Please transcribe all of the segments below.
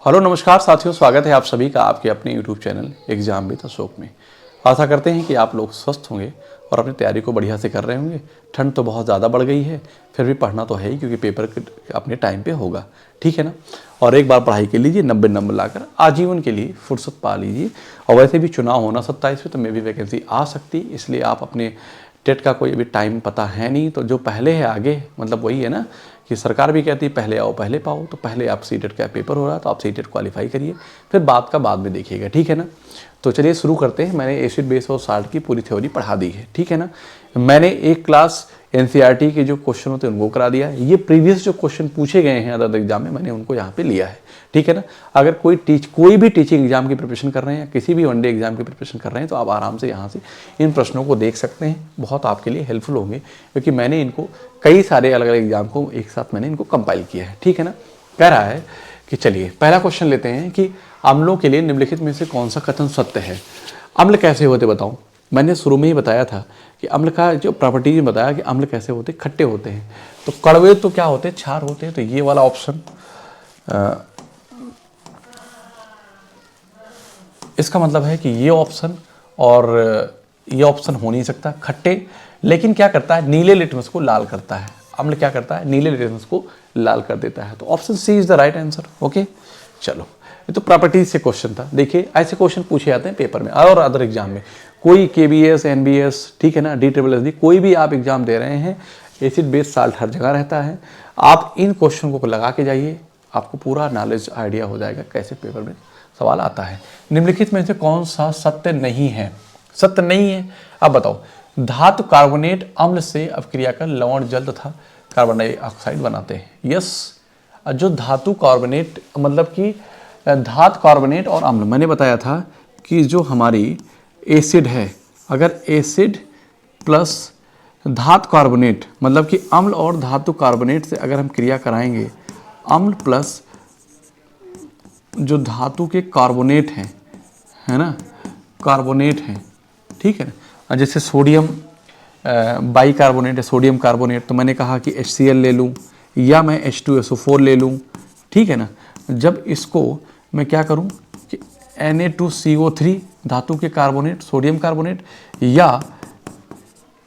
Hello नमस्कार साथियों, स्वागत है आप सभी का आपके अपने YouTube channel exam with Ashok में। आशा करते हैं कि आप लोग स्वस्थ होंगे और अपनी तैयारी को बढ़िया से कर रहे होंगे। ठंड तो बहुत ज़्यादा बढ़ गई है, फिर भी पढ़ना तो है ही क्योंकि पेपर अपने टाइम पे होगा, ठीक है ना। और एक बार पढ़ाई कर लीजिए, 90 नंबर लाकर आजीवन के लिए फुर्सत पा लीजिए। और वैसे भी चुनाव होना 27 में, तो मे भी वैकेंसी आ सकती, इसलिए आप अपने टेट का कोई अभी टाइम पता है नहीं, तो जो पहले है आगे, मतलब वही है ना कि सरकार भी कहती है पहले आओ पहले पाओ। तो पहले आप सीटेट का पेपर हो रहा है तो आप सीटेट क्वालिफाई करिए, फिर बात का बाद में देखिएगा, ठीक है ना। तो चलिए शुरू करते हैं। मैंने एसिड बेस और साल्ट की पूरी थ्योरी पढ़ा दी है, ठीक है ना। मैंने एक क्लास एनसीईआरटी के जो क्वेश्चन होते हैं उनको करा दिया है। ये प्रीवियस जो क्वेश्चन पूछे गए हैं अदर एग्जाम में, मैंने उनको यहाँ पे लिया है, ठीक है ना। अगर कोई भी टीचिंग एग्जाम की प्रिपरेशन कर रहे हैं या किसी भी वनडे एग्जाम की प्रिपरेशन कर रहे हैं तो आप आराम से यहाँ से इन प्रश्नों को देख सकते हैं। बहुत आपके लिए हेल्पफुल होंगे क्योंकि मैंने इनको कई सारे अलग अलग एग्जाम को एक साथ मैंने इनको कंपाइल किया है, ठीक है ना। कह रहा है कि चलिए पहला क्वेश्चन लेते हैं कि अम्लों के लिए निम्नलिखित में से कौन सा कथन सत्य है। अम्ल कैसे होते बताऊं। मैंने शुरू में ही बताया था कि अम्ल का जो प्रॉपर्टीज बताया कि अम्ल कैसे होते, खट्टे होते हैं। तो कड़वे तो क्या होते हैं, क्षार होते हैं। तो ये वाला ऑप्शन इसका मतलब है कि ये ऑप्शन और ये ऑप्शन हो नहीं सकता। खट्टे लेकिन क्या करता है, नीले लिटमस को लाल करता है। अम्ल क्या करता है, नीले लिटमस को लाल कर देता है। तो option C is the right answer. Okay, चलो ये तो प्रॉपर्टीज से क्वेश्चन था। देखिए ऐसे क्वेश्चन पूछे जाते हैं पेपर में और अदर एग्जाम में। कोई केबीएस, एनबीएस, ठीक है ना, DSSD, कोई भी आप एग्जाम दे रहे हैं, एसिड बेस साल्ट हर जगह रहता है। आप इन क्वेश्चन को लगा के जाइए, आपको पूरा नॉलेज आइडिया हो जाएगा कैसे पेपर में सवाल आता है। निम्नलिखित में से कौन सा सत्य नहीं है। सत्य नहीं है, अब बताओ। धातु कार्बोनेट अम्ल से अपक्रिया कर लवण जल तथा कार्बन डाइऑक्साइड बनाते हैं। यस, जो धातु कार्बोनेट मतलब कि धातु कार्बोनेट और अम्ल, मैंने बताया था कि जो हमारी एसिड है, अगर एसिड प्लस धातु कार्बोनेट मतलब कि अम्ल और धातु कार्बोनेट से अगर हम क्रिया कराएंगे, अम्ल प्लस जो धातु के कार्बोनेट हैं, है ना, कार्बोनेट हैं, ठीक है ना। जैसे सोडियम बाई कार्बोनेट है, सोडियम कार्बोनेट, तो मैंने कहा कि HCl ले लूँ या मैं H2SO4 ले लूँ, ठीक है ना। जब इसको मैं क्या करूँ कि Na2CO3 धातु के कार्बोनेट, सोडियम कार्बोनेट, या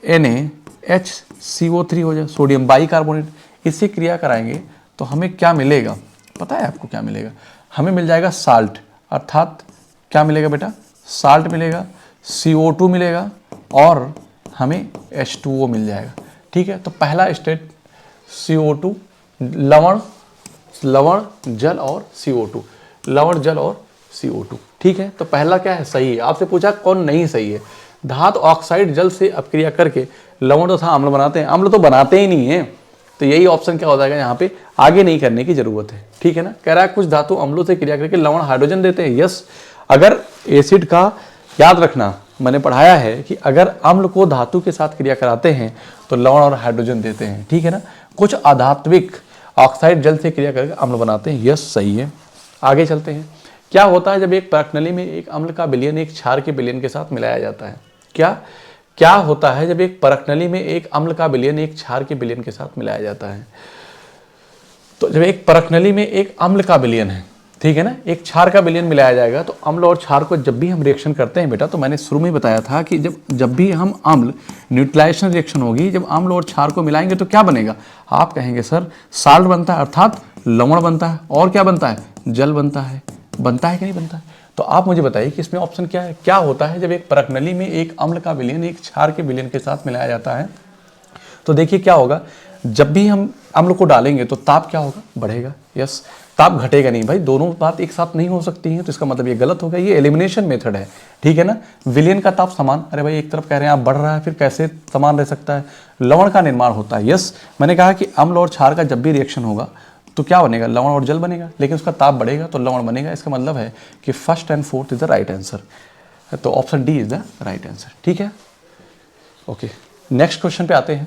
NaHCO3 हो जाए, सोडियम बाई कार्बोनेट, इससे क्रिया कराएंगे तो हमें क्या मिलेगा पता है आपको? क्या मिलेगा? हमें मिल जाएगा साल्ट, अर्थात क्या मिलेगा बेटा? साल्ट मिलेगा, CO2 मिलेगा और हमें H2O मिल जाएगा, ठीक है। तो पहला स्टेट CO2, लवण, जल और CO2, लवण, जल और CO2, ठीक है। तो पहला क्या है, सही है। आपसे पूछा कौन नहीं सही है। धातु ऑक्साइड जल से अपक्रिया करके लवण तथा अम्ल बनाते हैं। अम्ल तो बनाते ही नहीं है, तो यही ऑप्शन क्या हो जाएगा, यहाँ पे आगे नहीं करने की जरूरत है, ठीक है ना। कह रहा है कुछ धातु अम्लों से क्रिया करके लवण हाइड्रोजन देते हैं। यस, अगर एसिड का, याद रखना मैंने पढ़ाया है कि अगर अम्ल को धातु के साथ क्रिया कराते हैं तो लवण और हाइड्रोजन देते हैं, ठीक है ना। कुछ अधात्विक ऑक्साइड जल से क्रिया करके अम्ल बनाते हैं। यस, सही है। आगे चलते हैं। क्या होता है जब एक परखनली में एक अम्ल का विलयन एक क्षार के विलयन के साथ मिलाया जाता है? क्या होता है जब एक परखनली में एक अम्ल का विलयन एक क्षार के विलयन के साथ मिलाया जाता है? तो जब एक परखनली में एक अम्ल का विलयन है, ठीक है ना, एक क्षार का विलयन मिलाया जाएगा, तो अम्ल और क्षार को जब भी हम रिएक्शन करते हैं बेटा, तो मैंने शुरू में बताया था कि जब भी हम अम्ल, न्यूट्रलाइजेशन रिएक्शन होगी, जब अम्ल और क्षार को मिलाएंगे तो क्या बनेगा? आप कहेंगे सर साल्ट बनता है, अर्थात लवण बनता है, और क्या बनता है? जल बनता है। बनता है कि नहीं बनता है? तो आप मुझे बताइए कि इसमें ऑप्शन क्या है। क्या होता है जब एक परखनली में एक अम्ल का विलयन एक क्षार के विलयन के साथ मिलाया जाता है? तो देखिए क्या होगा, जब भी हम अम्ल को डालेंगे तो ताप क्या होगा? बढ़ेगा। यस, ताप घटेगा नहीं भाई, दोनों बात एक साथ नहीं हो सकती हैं, तो इसका मतलब ये गलत हो गया। ये एलिमिनेशन मेथड है, ठीक है ना। विलयन का ताप समान, अरे भाई एक तरफ कह रहे हैं आप बढ़ रहा है, फिर कैसे समान रह सकता है? लवण का निर्माण होता है। यस, मैंने कहा कि अम्ल और क्षार का जब भी रिएक्शन होगा तो क्या बनेगा? लवण और जल बनेगा, लेकिन उसका ताप बढ़ेगा तो लवण बनेगा। इसका मतलब है कि first and fourth is the right answer. तो option D is the right answer, ठीक है। ओके, नेक्स्ट क्वेश्चन पे आते हैं।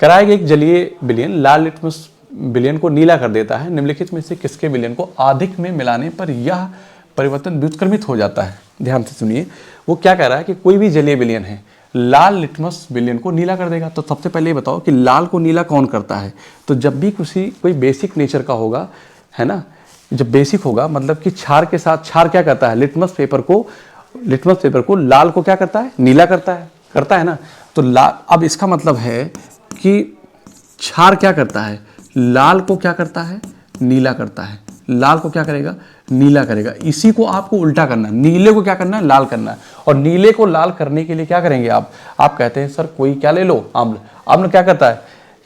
कराया गया एक जलीय विलयन लाल लिटमस विलयन को नीला कर देता है। निम्नलिखित में से किसके विलयन को अधिक में मिलाने पर यह परिवर्तन व्युत्क्रमित हो जाता है? ध्यान से सुनिए, वो क्या कह रहा है कि कोई भी जलीय विलयन है, लाल लिटमस विलयन को नीला कर देगा। तो सबसे पहले ये बताओ कि लाल को नीला कौन करता है? तो जब भी कोई बेसिक नेचर का होगा, है ना, जब बेसिक होगा मतलब कि क्षार के साथ, क्षार क्या करता है, लिटमस पेपर को लाल को क्या करता है, नीला करता है ना। तो लाल, अब इसका मतलब है कि क्षार क्या करता है, लाल को क्या करता है, नीला करता है। लाल को क्या करेगा, नीला करेगा। इसी को आपको उल्टा करना है, नीले को क्या करना है, लाल करना है। और नीले को लाल करने के लिए क्या करेंगे आप कहते हैं सर कोई क्या ले लो, अम्ल। अम्ल क्या करता है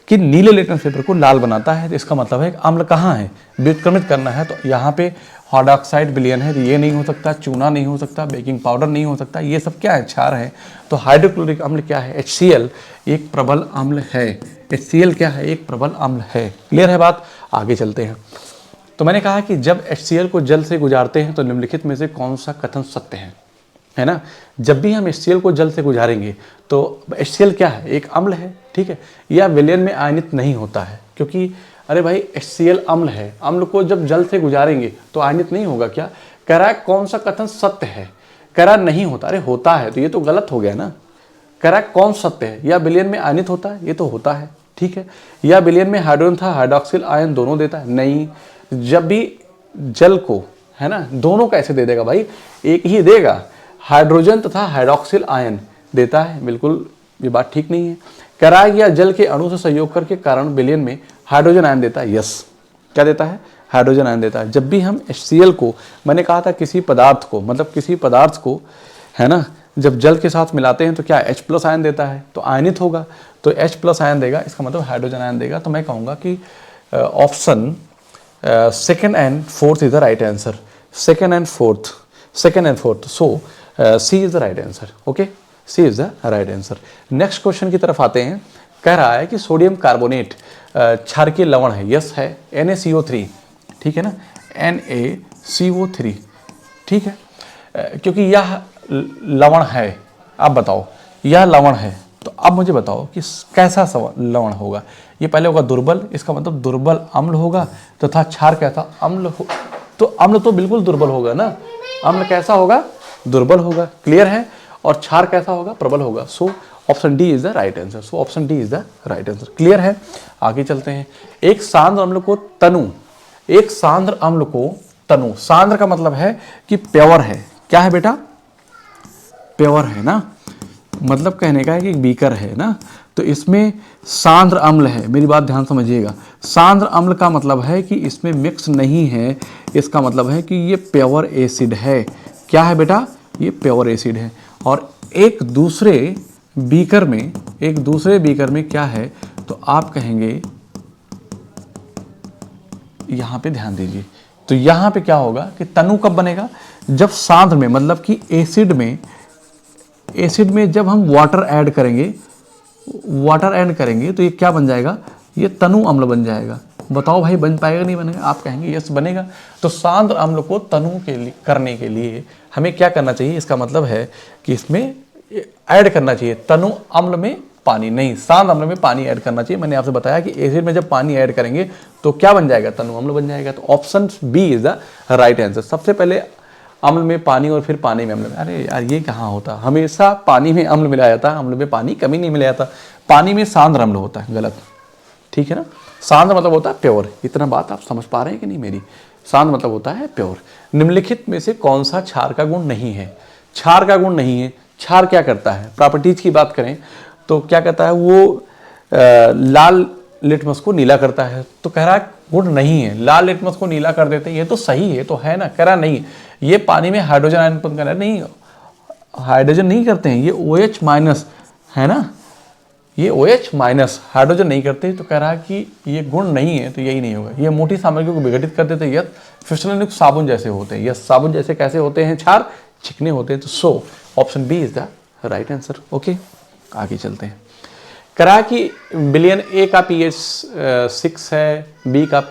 कि नीले लिटमस पेपर को लाल बनाता है। तो इसका मतलब है अम्ल कहाँ है, व्युत्क्रमित करना है। तो यहाँ पे हाइड्रोक्साइड विलयन है, तो ये नहीं हो सकता, चूना नहीं हो सकता, बेकिंग पाउडर नहीं हो सकता, ये सब क्या है, क्षार है। तो हाइड्रोक्लोरिक अम्ल क्या है, HCl एक प्रबल अम्ल है। HCl क्या है, एक प्रबल अम्ल है। क्लियर है बात, आगे चलते हैं। तो मैंने कहा कि जब HCl को जल से गुजारते हैं तो निम्नलिखित में से कौन सा कथन सत्य है ना। जब भी हम HCl को जल से गुजारेंगे तो HCl क्या है, एक अम्ल है, ठीक है। यह विलयन में आयनित नहीं होता है, क्योंकि अरे भाई HCl अम्ल है, अम्ल को जब जल से गुजारेंगे तो आयनित नहीं होगा क्या। कह रहा है कौन सा कथन सत्य है, कह रहा नहीं होता। अरे होता है, तो ये तो गलत हो गया ना। कह रहा है कौन सत्य है, या विलयन में आयनित होता है, ये तो होता है, ठीक है। या विलयन में हाइड्रोजन था हाइड्रोक्सिल आयन दोनों देता है, नहीं। जब भी जल को, है ना, दोनों कैसे दे देगा भाई, एक ही देगा, हाइड्रोजन तथा हाइड्रोक्सिल आयन देता है, बिल्कुल ये बात ठीक नहीं है। कह रहा है कि यह जल के अणु से संयोग करके कारण विलयन में हाइड्रोजन आयन देता है, यस, क्या देता है, हाइड्रोजन आयन देता है। जब भी हम HCl को, मैंने कहा था किसी पदार्थ को, मतलब किसी पदार्थ को, है ना, जब जल के साथ मिलाते हैं तो क्या H+ आयन देता है, तो आयनित होगा, तो H+ आयन देगा, इसका मतलब हाइड्रोजन आयन देगा। तो मैं कहूँगा कि option second and fourth is the right answer, second and fourth, so C is the right answer, okay, C is the right answer. Next question की तरफ आते हैं। कह रहा है कि सोडियम कार्बोनेट क्षारकीय लवण है, यस है, NaCO3, ठीक है ना, NaCO3, ठीक है, क्योंकि यह लवण है। आप बताओ, यह लवण है, तो अब मुझे बताओ कि कैसा लवण होगा। ये पहले होगा दुर्बल, इसका मतलब दुर्बल अम्ल होगा, तथा क्षार कैसा, अम्ल हो, तो अम्ल तो बिल्कुल दुर्बल होगा ना। अम्ल कैसा होगा, दुर्बल होगा, क्लियर है। और क्षार कैसा होगा, प्रबल होगा। So option D is the right answer, so option D is the right answer, clear है। आगे चलते हैं। एक सांद्र अम्ल को तनु, एक सांद्र अम्ल को तनु, सांद्र का मतलब है कि प्योर है, क्या है बेटा, प्योर है ना, मतलब कहने का है कि बीकर है ना। तो इसमें सांद्र अम्ल है, मेरी बात ध्यान समझिएगा। सांद्र अम्ल का मतलब है कि इसमें मिक्स नहीं है, इसका मतलब है कि ये प्योर एसिड है। क्या है बेटा, ये प्योर एसिड है। और एक दूसरे बीकर में क्या है, तो आप कहेंगे, यहां पे ध्यान दीजिए, तो यहां पे क्या होगा कि तनु कब बनेगा, जब सांद्र में, मतलब कि एसिड में जब हम वाटर ऐड करेंगे तो ये क्या बन जाएगा, ये तनु अम्ल बन जाएगा। बताओ भाई बन पाएगा नहीं बनेगा, आप कहेंगे यस बनेगा। तो सांद्र अम्ल को तनु करने के लिए हमें क्या करना चाहिए, इसका मतलब है कि इसमें ऐड करना चाहिए तनु अम्ल में पानी, नहीं सांद्र अम्ल में पानी ऐड करना चाहिए। मैंने आपसे बताया कि एसिड में जब पानी ऐड करेंगे तो क्या बन जाएगा, तनु अम्ल बन जाएगा। तो option B is the right answer. सबसे पहले अम्ल में पानी और फिर पानी में अम्ल में, अरे यार ये कहाँ होता, हमेशा पानी में अम्ल मिलाया जाता है, अम्ल में पानी कभी नहीं मिलाया जाता। पानी में सांद्र अम्ल होता है, गलत, ठीक है ना। सांद्र मतलब होता है प्योर, इतना बात आप समझ पा रहे हैं कि नहीं मेरी। सांद्र मतलब होता है प्योर। निम्नलिखित में से कौन सा क्षार का गुण नहीं है, क्षार का गुण नहीं है। क्षार क्या करता है, प्रॉपर्टीज की बात करें तो क्या कहता है, वो लाल लिटमस को नीला करता है। तो कह रहा है गुण नहीं है, लाल लिटमस को नीला कर देते हैं, ये तो सही है, तो है ना। कह रहा नहीं, ये पानी में हाइड्रोजन आयन उत्पन्न कर रहा है, नहीं हाइड्रोजन नहीं करते हैं, ये OH- है ना, ये OH- हाइड्रोजन नहीं करते। तो कह रहा है कि ये गुण नहीं है, तो यही नहीं होगा। ये मोटी सामग्री को विघटित कर देते हैं, यस फिसलन युक्त साबुन जैसे होते हैं, यस साबुन जैसे कैसे होते हैं, क्षार चिकने होते हैं। तो so option B is the right answer, okay. आगे चलते हैं। करा कि बिलियन ए का pH 6 है, बी का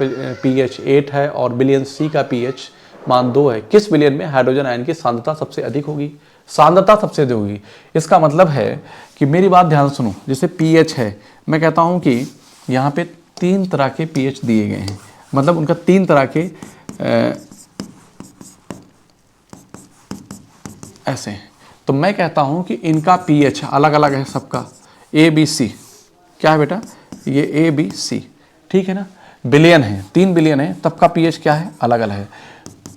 pH 8 है और बिलियन सी का pH मान 2 है। किस बिलियन में हाइड्रोजन आयन की सांद्रता सबसे अधिक होगी, सांद्रता सबसे अधिक होगी। इसका मतलब है कि मेरी बात ध्यान सुनो, जैसे pH है, मैं कहता हूं कि यहाँ पे 3 तरह के pH दिए गए हैं, मतलब उनका 3 तरह के ऐसे हैं। तो मैं कहता हूं कि इनका pH अलग अलग है सबका, ABC, क्या है बेटा, ये ABC, ठीक है ना। बिलियन है, 3 बिलियन है, तब का पीएच क्या है, अलग अलग है।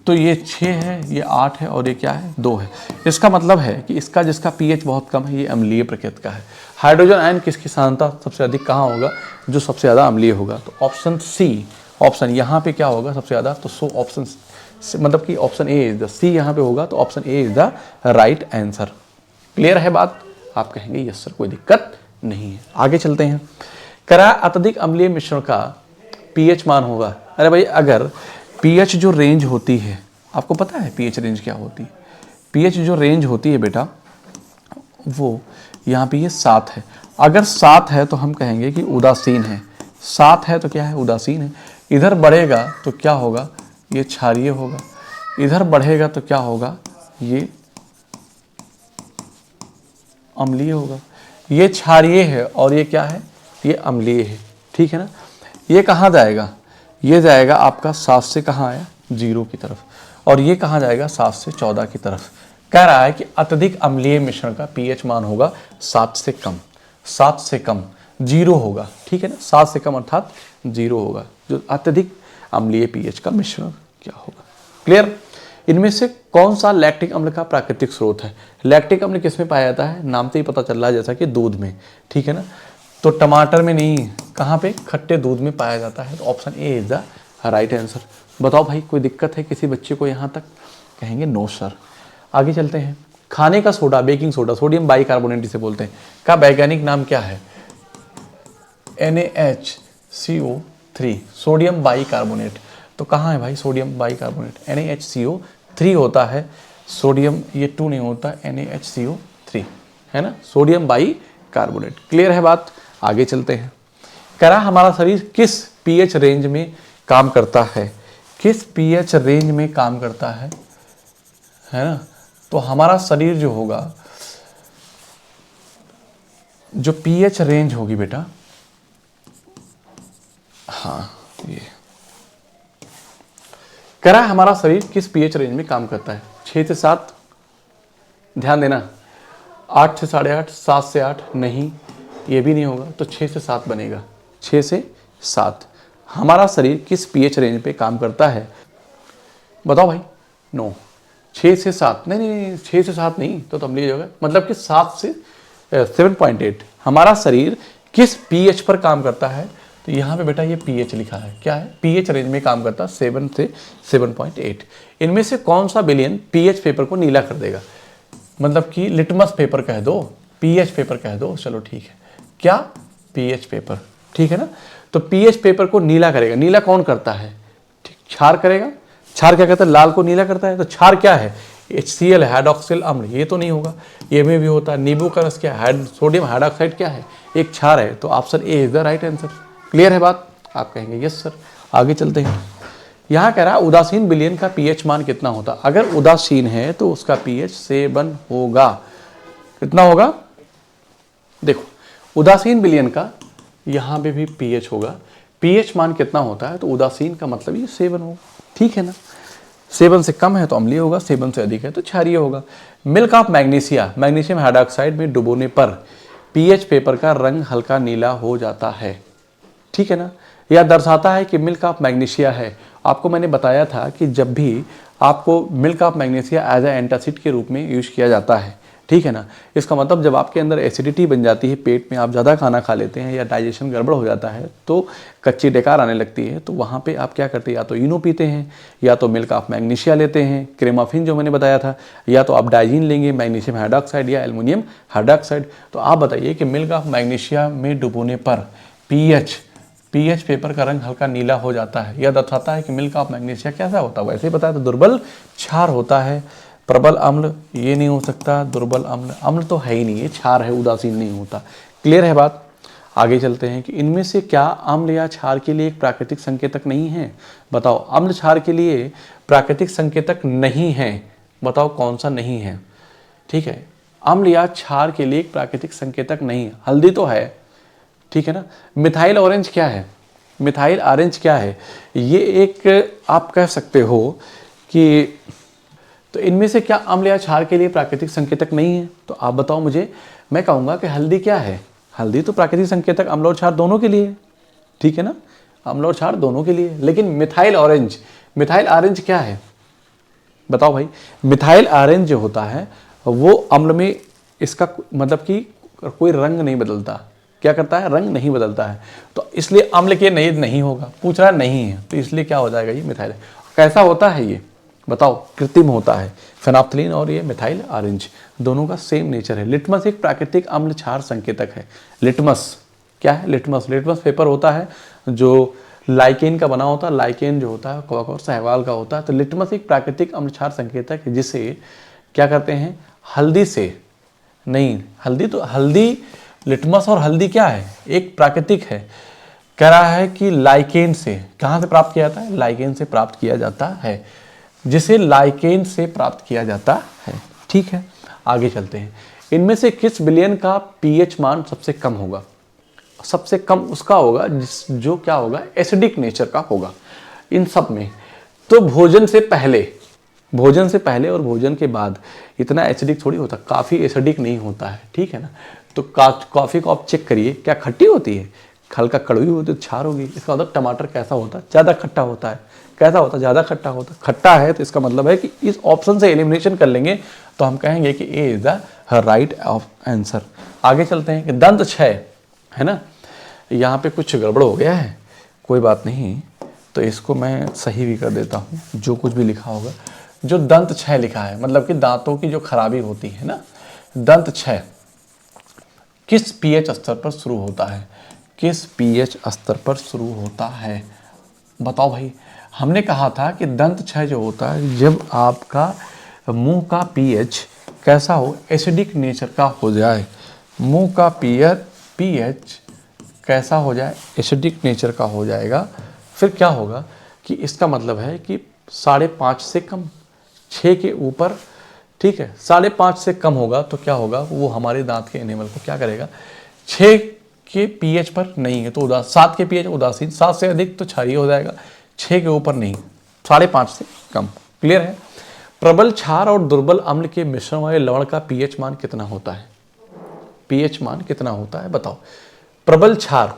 तो ये 6 है, ये 8 है और ये क्या है, 2 है। इसका मतलब है कि इसका जिसका पीएच बहुत कम है ये अम्लीय प्रकृति का है। हाइड्रोजन आयन किसकी सांद्रता सबसे अधिक कहाँ होगा, जो सबसे ज़्यादा अम्लीय होगा। तो ऑप्शन सी, ऑप्शन यहाँ पे क्या होगा सबसे ज़्यादा, तो सो ऑप्शन मतलब कि ऑप्शन ए इज द सी यहाँ पे होगा, तो option A is the right answer. Clear है बात, आप कहेंगे यस सर कोई दिक्कत नहीं है। आगे चलते हैं, करा अत्यधिक अम्लीय मिश्रण का पीएच मान होगा। अरे भाई अगर पीएच जो रेंज होती है, आपको पता है पीएच रेंज क्या होती है, पीएच जो रेंज होती है बेटा वो यहाँ पे ये 7 है। अगर 7 है तो हम कहेंगे कि उदासीन है, 7 है तो क्या है, उदासीन है। इधर बढ़ेगा तो क्या होगा, ये क्षारीय होगा, इधर बढ़ेगा तो क्या होगा, ये अम्लीय होगा। ये क्षारीय है और ये क्या है, ये अम्लीय है, ठीक है ना। ये कहाँ जाएगा, ये जाएगा आपका 7 से कहाँ आया, 0 की तरफ, और ये कहाँ जाएगा 7 से 14 की तरफ। कह रहा है कि अत्यधिक अम्लीय मिश्रण का पीएच मान होगा 7 से कम, 7 से कम 0 होगा, ठीक है ना, 7 से कम अर्थात 0 होगा, जो अत्यधिक अम्लीय पीएच का मिश्रण क्या होगा। क्लियर। इनमें से कौन सा लैक्टिक अम्ल का प्राकृतिक स्रोत है। लैक्टिक अम्ल किस में पाया जाता है, नाम से ही पता चल रहा है जैसा कि दूध में, ठीक है ना। तो टमाटर में नहीं, कहाँ पे, खट्टे दूध में पाया जाता है। तो option A is the right answer. बताओ भाई कोई दिक्कत है किसी बच्चे को यहाँ तक, कहेंगे नो सर। आगे चलते हैं, खाने का soda, baking soda, sodium bicarbonate जिसे बोलते हैं, का वैज्ञानिक नाम क्या है, NaHCO3, सोडियम बाइकार्बोनेट। तो कहाँ है भाई सोडियम बाइकार्बोनेट, NaHCO3 होता है, सोडियम ये 2 नहीं होता, NaHCO3 है ना, सोडियम बाइकार्बोनेट। क्लियर है बात, आगे चलते हैं। करा हमारा शरीर किस पीएच रेंज में काम करता है, किस पीएच रेंज में काम करता है ना। तो हमारा शरीर जो होगा, जो पीएच रेंज होगी बेटा, हाँ ये करा हमारा शरीर किस पीएच रेंज में काम करता है, 6 से 7, ध्यान देना, 8 से 8.5, 7 से 8 नहीं, ये भी नहीं होगा, तो 6 से 7 बनेगा, 6 से 7। हमारा शरीर किस पीएच रेंज पे काम करता है, बताओ भाई। नो, 6 से 7 नहीं, 6 से 7 नहीं, तो अम्लीय होगा, मतलब कि 7 से 7.8। हमारा शरीर किस पीएच पर काम करता है, तो यहाँ पे बेटा ये पीएच लिखा है, क्या है, पीएच रेंज में काम करता है 7 से 7.8। इनमें से कौन सा विलयन पीएच पेपर को नीला कर देगा, मतलब कि लिटमस पेपर कह दो, पीएच पेपर कह दो, चलो ठीक है, क्या, पीएच पेपर, ठीक है ना। तो पीएच पेपर को नीला करेगा, नीला कौन करता है, ठीक, क्षार करेगा। क्षार क्या कहता है, लाल को नीला करता है। तो क्षार क्या है, HCl हाइड्रोक्सिल अम्ल, ये तो नहीं होगा, ये में भी होता है। नींबू का रस क्या है, सोडियम हाइड्रोक्साइड क्या है, एक क्षार है। तो option A is the right answer. Clear है बात, आप कहेंगे यस सर। आगे चलते हैं, यहाँ कह रहा है उदासीन विलयन का पीएच मान कितना होता। अगर उदासीन है तो उसका पीएच 7 होगा, कितना होगा, देखो उदासीन विलयन का यहाँ पे भी पीएच होगा, पीएच मान कितना होता है, तो उदासीन का मतलब ये 7 होगा, ठीक है ना। 7 से कम है तो अम्लीय होगा, 7 से अधिक है तो क्षारीय होगा। Milk of magnesia, magnesium hydroxide में डुबोने पर पीएच पेपर का रंग हल्का नीला हो जाता है, ठीक है ना। यह दर्शाता है कि मिल्क ऑफ मैग्नीशिया है। आपको मैंने बताया था कि जब भी आपको milk of magnesia as a antacid के रूप में यूज़ किया जाता है, ठीक है ना, इसका मतलब जब आपके अंदर एसिडिटी बन जाती है, पेट में आप ज़्यादा खाना खा लेते हैं या डाइजेशन गड़बड़ हो जाता है, तो कच्ची डकार आने लगती है, तो वहाँ पे आप क्या करते हैं, या तो इनो पीते हैं, या तो मिल्क ऑफ मैग्नीशिया लेते हैं, क्रेमाफिन जो मैंने बताया था, या तो आप डाइजीन लेंगे, मैग्नीशियम हाइड्रोक्साइड या एल्युमिनियम हाइड्रोक्साइड। तो आप बताइए कि मिल्क ऑफ मैग्नीशिया में डुबोने पर पीएच पेपर का रंग हल्का नीला हो जाता है। यह दर्शाता है कि मिल्क ऑफ मैग्नीशिया कैसा होता है, वैसे ही बताया तो दुर्बल क्षार होता है। प्रबल अम्ल ये नहीं हो सकता, दुर्बल अम्ल, अम्ल तो है ही नहीं, ये क्षार है, उदासीन नहीं होता। क्लियर है बात, आगे चलते हैं कि इनमें से क्या अम्ल या क्षार के लिए एक प्राकृतिक संकेतक नहीं है। बताओ, अम्ल क्षार के लिए प्राकृतिक संकेतक नहीं है, बताओ कौन सा नहीं है, ठीक है। अम्ल या क्षार के लिए एक प्राकृतिक संकेतक नहीं है, हल्दी तो है, ठीक है ना। मिथाइल ऑरेंज क्या है, मिथाइल ऑरेंज क्या है, ये एक आप कह सकते हो कि, तो इनमें से क्या अम्ल या क्षार के लिए प्राकृतिक संकेतक नहीं है, तो आप बताओ मुझे। मैं कहूँगा कि हल्दी क्या है, हल्दी तो प्राकृतिक संकेतक अम्ल और क्षार दोनों के लिए, ठीक है ना। अम्ल और क्षार दोनों के लिए। लेकिन मिथाइल ऑरेंज, मिथाइल ऑरेंज क्या है बताओ भाई? मिथाइल ऑरेंज जो होता है वो अम्ल में, इसका मतलब कि कोई रंग नहीं बदलता। क्या करता है? रंग नहीं बदलता है। तो इसलिए अम्ल के नहीं होगा, पूछ रहा नहीं है, तो इसलिए क्या हो जाएगा? ये मिथाइल। कैसा होता है ये बताओ? कृत्रिम होता है। फेनोल्फ्थालीन और ये मिथाइल ऑरेंज दोनों का सेम नेचर है। लिटमस एक प्राकृतिक अम्ल क्षार संकेतक है। लिटमस क्या है? लिटमस पेपर होता है जो लाइकेन का बना होता है। लाइकेन जो होता है कवक और शैवाल का होता है। तो लिटमस एक प्राकृतिक अम्ल क्षार संकेतक है जिसे क्या करते हैं? हल्दी से नहीं, हल्दी लिटमस और हल्दी क्या है? एक प्राकृतिक है। कह रहा है कि लाइकेन से, कहाँ से प्राप्त किया जाता है? लाइकेन से प्राप्त किया जाता है, जिसे लाइकेन से प्राप्त किया जाता है। ठीक है, आगे चलते हैं। इनमें से किस विलयन का पीएच मान सबसे कम होगा? सबसे कम उसका होगा जो क्या होगा? एसिडिक नेचर का होगा इन सब में। तो भोजन से पहले और भोजन के बाद इतना एसिडिक थोड़ी होता, काफ़ी एसिडिक नहीं होता है। ठीक है ना? तो कॉफ़ी को आप चेक करिए, क्या खट्टी होती है? हल्का कड़वी होती है तो क्षार होगी। इसका मतलब टमाटर कैसा होता है? ज़्यादा खट्टा होता है। कैसा होता है? ज़्यादा खट्टा होता है। खट्टा है तो इसका मतलब है कि इस ऑप्शन से एलिमिनेशन कर लेंगे तो हम कहेंगे कि A is the right answer. आगे चलते हैं कि दंत क्षय है ना, यहाँ पे कुछ गड़बड़ हो गया है, कोई बात नहीं, तो इसको मैं सही भी कर देता हूँ। जो कुछ भी लिखा होगा, जो दंत क्षय लिखा है मतलब कि दांतों की जो खराबी होती है ना, दंत क्षय किस पीएच स्तर पर शुरू होता है? किस पीएच स्तर पर शुरू होता है बताओ भाई? हमने कहा था कि दंत क्षय जो होता है जब आपका मुंह का पीएच कैसा हो? एसिडिक नेचर का हो जाए। मुंह का पीएच कैसा हो जाए? एसिडिक नेचर का हो जाएगा। फिर क्या होगा कि इसका मतलब है कि 5.5 से कम, 6 के ऊपर, ठीक है, 5.5 से कम होगा तो क्या होगा? वो हमारे दांत के एनिमल को क्या करेगा? 6 के पीएच पर नहीं है तो 7 के पीएच उदासीन, 7 से अधिक तो क्षारीय हो जाएगा, 6 के ऊपर नहीं, 5.5 से कम। क्लियर है? प्रबल क्षार और दुर्बल अम्ल के मिश्रण वाले लवण का पीएच मान कितना होता है? पीएच मान कितना होता है बताओ? प्रबल क्षार,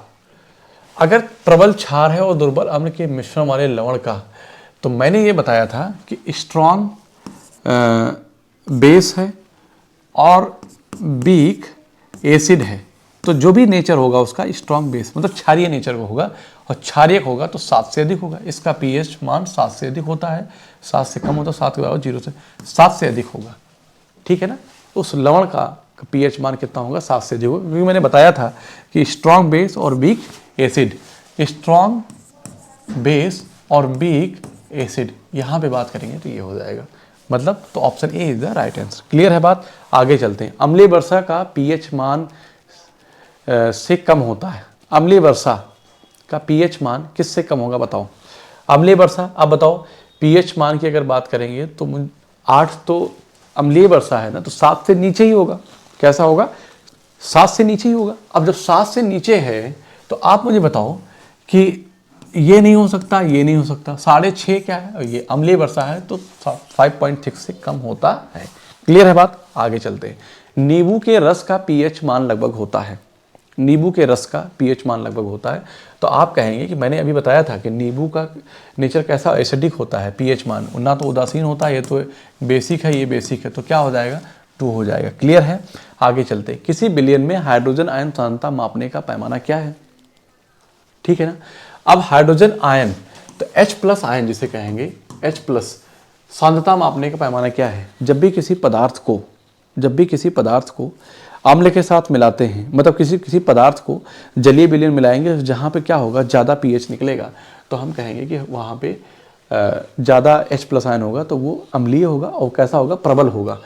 अगर प्रबल क्षार है और दुर्बल अम्ल के मिश्रण वाले लवण का, तो मैंने ये बताया था कि स्ट्रॉन्ग बेस है और वीक एसिड है। तो जो भी नेचर होगा उसका स्ट्रॉन्ग बेस मतलब क्षारीय नेचर का होगा, और क्षारीय होगा तो 7 से अधिक होगा। इसका पीएच मान 7 से अधिक होता है, 7 से कम होता है 7 के बराबर 0 से 7 से अधिक होगा। ठीक है ना? उस लवण का पीएच मान कितना होगा? 7 से अधिक होगा, क्योंकि मैंने बताया था कि स्ट्रॉन्ग बेस और वीक एसिड, स्ट्रॉन्ग बेस और वीक एसिड यहाँ पे बात करेंगे तो ये हो जाएगा, मतलब तो option A is the right answer. Clear है बात? आगे चलते हैं। अम्लीय वर्षा का पीएच मान से कम होता है। अम्लीय वर्षा का पीएच मान किससे कम होगा बताओ? अम्लीय वर्षा, अब बताओ पीएच मान की अगर बात करेंगे तो 8 तो अम्लीय वर्षा है ना, तो 7 से नीचे ही होगा। कैसा होगा? 7 से नीचे ही होगा। अब जब 7 से नीचे है तो आप मुझे बताओ कि ये नहीं हो सकता, ये नहीं हो सकता, 6.5 क्या है? ये अम्लीय वर्षा है तो 5.6 से कम होता है। क्लियर है बात? आगे चलते हैं। नींबू के रस का पीएच मान लगभग होता है। नींबू के रस का पीएच मान लगभग होता है, तो आप कहेंगे कि मैंने अभी बताया था कि नींबू का नेचर कैसा? एसिडिक होता है। पीएच मान ना तो उदासीन होता है, ये तो बेसिक है, ये बेसिक है, तो क्या हो जाएगा? 2 हो जाएगा। क्लियर है? आगे चलते हैं। किसी विलयन में हाइड्रोजन आयन सांद्रता मापने का पैमाना क्या है? ठीक है ना? अब हाइड्रोजन आयन, तो H+ आयन जिसे कहेंगे, H+ सांद्रता मापने का पैमाना क्या है? जब भी किसी पदार्थ को अम्ल के साथ मिलाते हैं, मतलब किसी पदार्थ को जलीय विलयन मिलाएंगे जहाँ पे क्या होगा? ज़्यादा पीएच निकलेगा, तो हम कहेंगे कि वहाँ पे ज़्यादा H+ आयन होगा तो वो अम्लीय होगा और कैसा होगा? प्रबल होगा।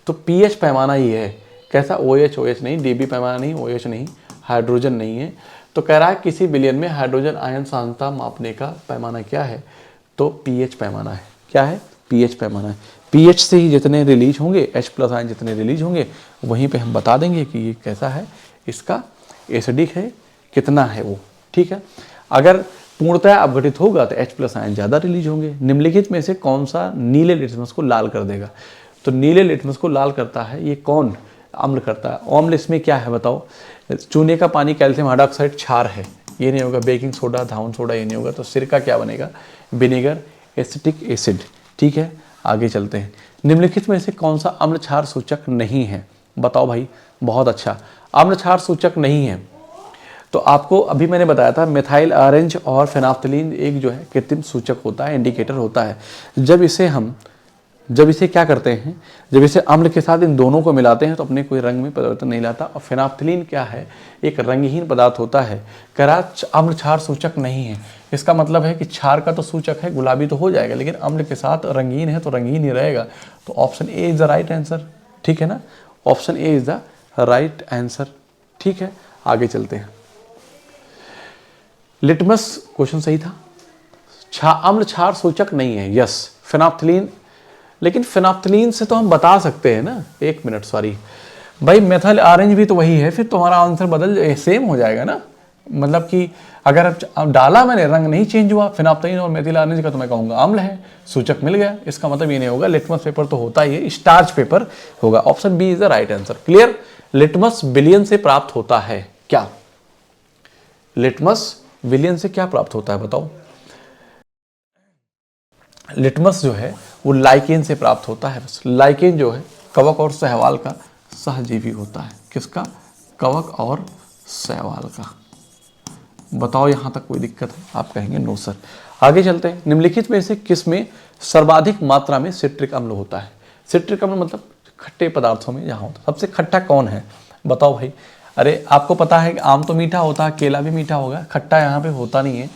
तो पीएच पैमाना ये है। कैसा? OH नहीं, DB पैमाना नहीं, OH नहीं, हाइड्रोजन नहीं है। तो कह रहा है किसी विलयन में हाइड्रोजन आयन सांद्रता मापने का पैमाना क्या है? तो पीएच पैमाना है। क्या है? पीएच पैमाना है। पीएच से ही जितने रिलीज होंगे, H+ आयन जितने रिलीज होंगे, वहीं पे हम बता देंगे कि ये कैसा है, इसका एसिडिक है, कितना है वो। ठीक है? अगर पूर्णतः अपघटित होगा तो H+ आयन ज़्यादा रिलीज होंगे। निम्नलिखित में से कौन सा नीले लिटमस को लाल कर देगा? तो नीले लिटमस को लाल करता है ये कौन? अम्ल करता है। अम्ल इसमें क्या है बताओ? चूने का पानी, कैल्शियम हाइड्रोक्साइड क्षार है, ये नहीं होगा, बेकिंग सोडा, धावन सोडा ये नहीं होगा, तो सिरका क्या बनेगा, विनेगर एसिटिक एसिड। ठीक है, आगे चलते हैं। निम्नलिखित में से कौन सा अम्ल क्षार सूचक नहीं है, बताओ भाई। बहुत अच्छा, अम्ल क्षार सूचक नहीं है तो आपको अभी मैंने बताया था मिथाइल ऑरेंज और फेनाफ्थलीन एक जो है कृत्रिम सूचक होता है, इंडिकेटर होता है। जब इसे क्या करते हैं, जब इसे अम्ल के साथ इन दोनों को मिलाते हैं तो अपने कोई रंग में परिवर्तन नहीं लाता। और फेनाफ्थलीन क्या है, एक रंगहीन पदार्थ होता है, कराच अम्ल क्षार सूचक नहीं है। इसका मतलब है कि क्षार का तो सूचक है, गुलाबी तो हो जाएगा, लेकिन अम्ल के साथ रंगीन है तो रंगीन ही रहेगा। तो option A is the right answer. ठीक है ना, option A is the right answer. ठीक है, आगे चलते हैं। लिटमस क्वेश्चन सही था, अम्ल क्षार सूचक नहीं है, यस फेनाफ्थलीन। लेकिन फेनाफ्थलीन से तो हम बता सकते हैं ना, एक मिनट सॉरी भाई, मेथाइल ऑरेंज भी तो वही है, फिर तुम्हारा आंसर बदल सेम हो जाएगा ना। मतलब कि अगर अब डाला मैंने, रंग नहीं चेंज हुआ, फेनाफ्थलीन और मेथिल ऑरेंज का तो मैं कहूँगा अम्ल है, सूचक मिल गया। इसका मतलब ये नहीं होगा, लिटमस पेपर तो होता ही है, स्टार्च पेपर होगा। Option B is the right answer. Clear, litmus विलियन से प्राप्त होता है क्या, लिटमस विलियन से क्या प्राप्त होता है बताओ। लिटमस जो है वो लाइकेन से प्राप्त होता है। लाइकेन जो है कवक और शैवाल का सहजीवी होता है। किसका, कवक और शैवाल का। बताओ यहां तक कोई दिक्कत है, आप कहेंगे नो सर। आगे चलते हैं। निम्नलिखित में से किस में सर्वाधिक मात्रा में सिट्रिक अम्ल होता है। सिट्रिक अम्ल मतलब खट्टे पदार्थों में जहां होता है। सबसे खट्टा कौन है बताओ भाई। अरे आपको पता है कि आम तो मीठा होता है, केला भी मीठा होगा, खट्टा यहाँ पे होता नहीं है।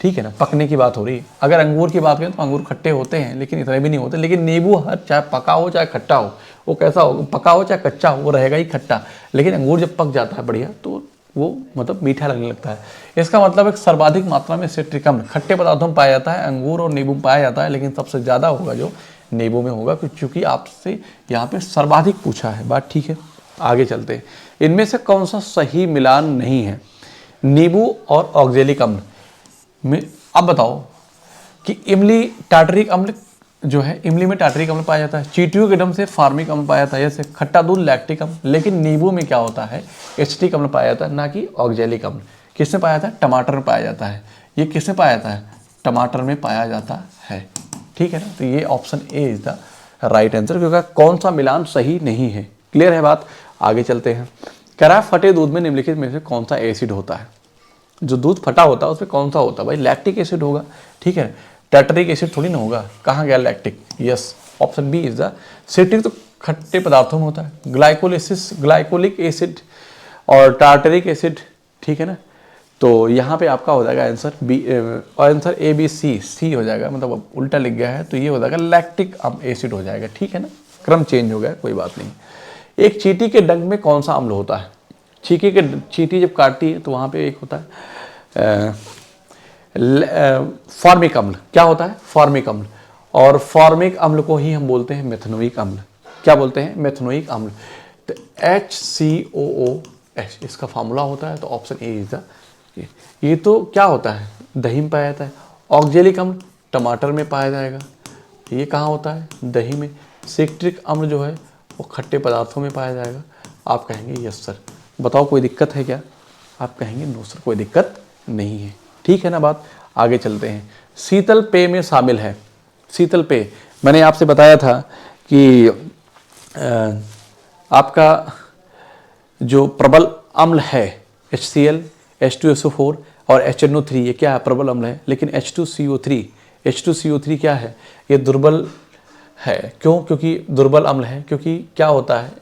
ठीक है ना, पकने की बात हो रही है। अगर अंगूर की बात करें तो अंगूर खट्टे होते हैं, लेकिन इतने भी नहीं होते। लेकिन नींबू हर, चाहे पका हो चाहे खट्टा हो, वो कैसा हो, पका हो चाहे कच्चा हो, वो रहेगा ही खट्टा। लेकिन अंगूर जब पक जाता है बढ़िया तो वो मतलब मीठा लगने लगता है। इसका मतलब एक सर्वाधिक मात्रा में सिट्रिक अम्ल खट्टे पदार्थों में पाया जाता है, अंगूर और नींबू में पाया जाता है, लेकिन सबसे ज़्यादा होगा जो नींबू में होगा, क्योंकि आपसे यहाँ पे सर्वाधिक पूछा है। बात ठीक है, आगे चलते हैं। इनमें से कौन सा सही मिलान नहीं है, नींबू और ऑक्जेलिक अम्ल में। अब बताओ कि इमली टार्टरिक अम्ल जो है, इमली में टार्टरिक अम्ल पाया जाता है, चींटियों के डंक से फार्मिक अम्ल पाया जाता है, जैसे खट्टा दूध लैक्टिक अम्ल। लेकिन नींबू में क्या होता है, एसिटिक अम्ल पाया जाता है, ना कि ऑक्जेलिक अम्ल। किसमें पाया जाता है, टमाटर में पाया जाता है। ये किसमें पाया जाता है, टमाटर में पाया जाता है। ठीक है ना, तो ये option A is the right answer, क्योंकि कौन सा मिलान सही नहीं है। क्लियर है बात, आगे चलते हैं। करा फटे दूध में निम्नलिखित में से कौन सा एसिड होता है। जो दूध फटा होता है उसमें कौन सा होता है भाई, लैक्टिक एसिड होगा। ठीक है, टार्टरिक एसिड थोड़ी ना होगा, कहाँ गया lactic. Yes, option B is the citric, तो खट्टे पदार्थों में होता है। ग्लाइकोलिसिस, ग्लाइकोलिक एसिड और टार्टरिक एसिड। ठीक है ना, तो यहाँ पे आपका हो जाएगा answer B, answer A B C, C हो जाएगा, मतलब उल्टा लिख गया है तो ये हो जाएगा लैक्टिक एसिड हो जाएगा। ठीक है ना, क्रम चेंज हो गया, कोई बात नहीं। एक चींटी के डंक में कौन सा अम्ल होता है। चींटी जब काटती है तो वहाँ पे एक होता है फॉर्मिक अम्ल। क्या होता है, फॉर्मिक अम्ल। और फॉर्मिक अम्ल को ही हम बोलते हैं मेथनोइक अम्ल। क्या बोलते हैं, मेथनोइक अम्ल। तो HCOOH इसका फार्मूला होता है, तो ऑप्शन ए इज द। ये तो क्या होता है, दही में पाया जाता है। ऑक्जेलिक अम्ल टमाटर में पाया जाएगा, ये कहाँ होता है, दही में। सिट्रिक अम्ल जो है वो खट्टे पदार्थों में पाया जाएगा। आप कहेंगे यस सर। बताओ कोई दिक्कत है क्या, आप कहेंगे नो सर, कोई दिक्कत नहीं है। ठीक है ना बात, आगे चलते हैं। शीतल पेय में शामिल है। शीतल पेय मैंने आपसे बताया था कि आपका जो प्रबल अम्ल है HCl, H2SO4 और HNO3, ये क्या है, प्रबल अम्ल है। लेकिन H2CO3 क्या है, ये दुर्बल है। क्यों, क्योंकि दुर्बल अम्ल है, क्योंकि क्या होता है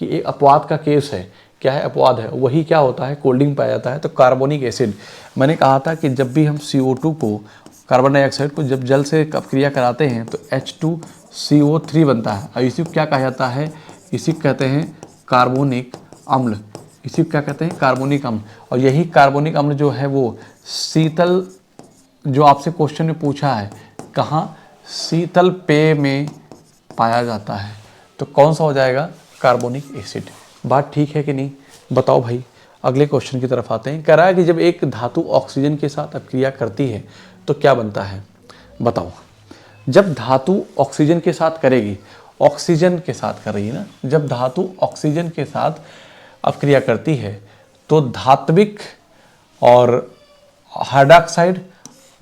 कि एक अपवाद का केस है। क्या है, अपवाद है, वही क्या होता है, कोल्डिंग पाया जाता है। तो कार्बोनिक एसिड, मैंने कहा था कि जब भी हम CO2 को, कार्बन डाइऑक्साइड को जब जल से अपक्रिया कराते हैं तो H2CO3 बनता है। और इसी को क्या कहा जाता है, इसी को कहते हैं कार्बोनिक अम्ल। इसी को क्या कहते हैं, कार्बोनिक अम्ल। और यही कार्बोनिक अम्ल जो है वो शीतल, जो आपसे क्वेश्चन में पूछा है, कहाँ, शीतल पेय में पाया जाता है। तो कौन सा हो जाएगा, कार्बोनिक एसिड। बात ठीक है कि नहीं, बताओ भाई। अगले क्वेश्चन की तरफ आते हैं। कह रहा है कि जब एक धातु ऑक्सीजन के साथ अपक्रिया करती है तो क्या बनता है, बताओ। जब धातु ऑक्सीजन के साथ करेगी, ऑक्सीजन के साथ कर रही है ना, जब धातु ऑक्सीजन के साथ अपक्रिया करती है तो धात्विक और हाइड्रोक्साइड,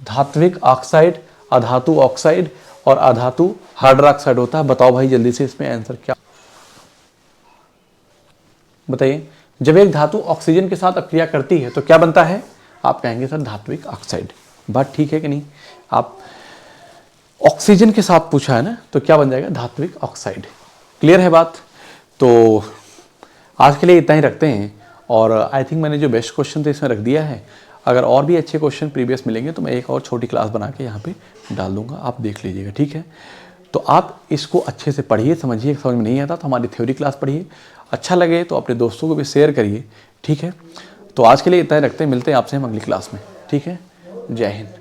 धात्विक ऑक्साइड, अधातु ऑक्साइड और अधातु हाइड्रोक्साइड होता है। बताओ भाई जल्दी से इसमें आंसर क्या, बताइए। जब एक धातु ऑक्सीजन के साथ अक्रिया करती है तो क्या बनता है? आप कहेंगे सर धात्विक ऑक्साइड। बात ठीक है कि नहीं? आप ऑक्सीजन के साथ पूछा है ना, तो क्या बन जाएगा? धात्विक ऑक्साइड। क्लियर है बात? तो आज के लिए इतना ही रखते हैं, और आई थिंक मैंने जो बेस्ट क्वेश्चन थे इसमें रख दिया है। अगर और भी अच्छे क्वेश्चन प्रीवियस मिलेंगे तो मैं एक और छोटी क्लास बना के यहाँ पे डाल दूंगा, आप देख लीजिएगा, ठीक है? तो आप इसको अच्छे से पढ़िए, समझिए। समझ में नहीं आता तो हमारी थ्योरी क्लास पढ़िए, अच्छा लगे तो अपने दोस्तों को भी शेयर करिए, ठीक है? तो आज के लिए इतना ही रखते हैं, मिलते हैं आपसे हम अगली क्लास में, ठीक है? जय हिंद।